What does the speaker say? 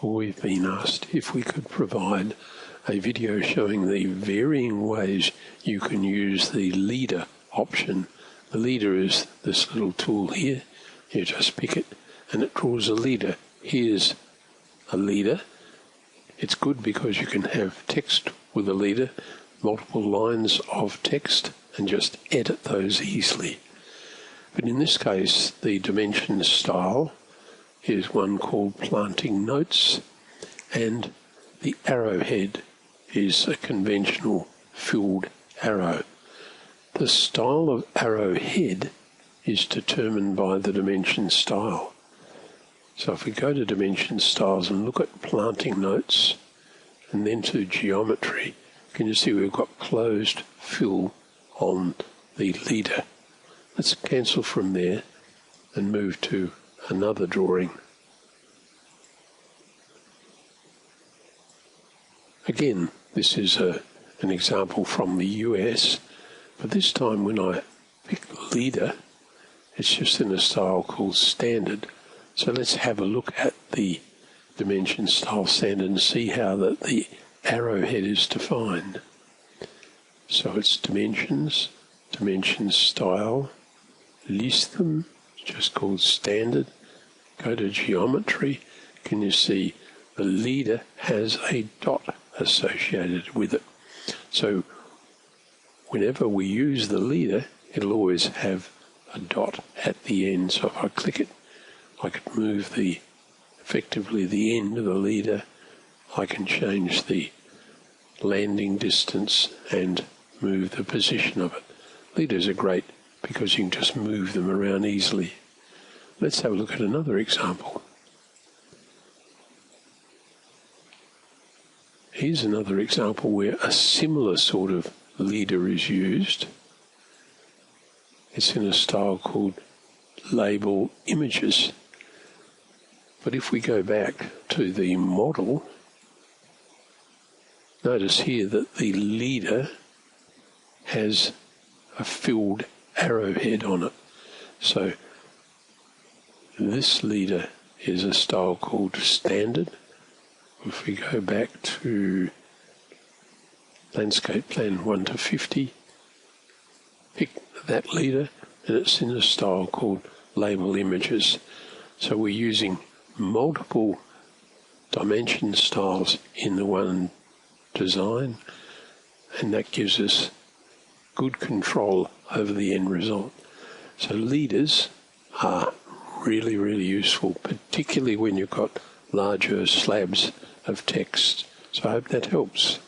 We've been asked if we could provide a video showing the varying ways you can use the leader option. The leader is this little tool here. You just pick it and it draws a leader. Here's a leader. It's good because you can have text with a leader, multiple lines of text, and just edit those easily. But in this case, the dimension style is one called planting notes, and the arrowhead is a conventional filled arrow. The style of arrowhead is determined by the dimension style. So if we go to dimension styles and look at planting notes and then to geometry, can you see we've got closed fill on the leader. Let's cancel from there and move to another drawing. Again, this is an example from the US, but this time when I pick leader, it's just in a style called standard. So let's have a look at the dimension style standard and see how the arrowhead is defined. So it's dimensions, dimension style, list them, just called standard. Go to geometry, can you see the leader has a dot associated with it. So whenever we use the leader, it'll always have a dot at the end. So if I click it, I can move effectively the end of the leader. I can change the landing distance and move the position of it. Leaders are great because you can just move them around easily. Let's have a look at another example. Here's another example where a similar sort of leader is used. It's in a style called label images. But if we go back to the model, notice here that the leader has a filled arrowhead on it. So this leader is a style called standard. If we go back to landscape plan 1 to 50, pick that leader, and it's in a style called label images. So we're using multiple dimension styles in the one design, and that gives us good control over the end result. So leaders are really, really useful, particularly when you've got larger slabs of text. So I hope that helps.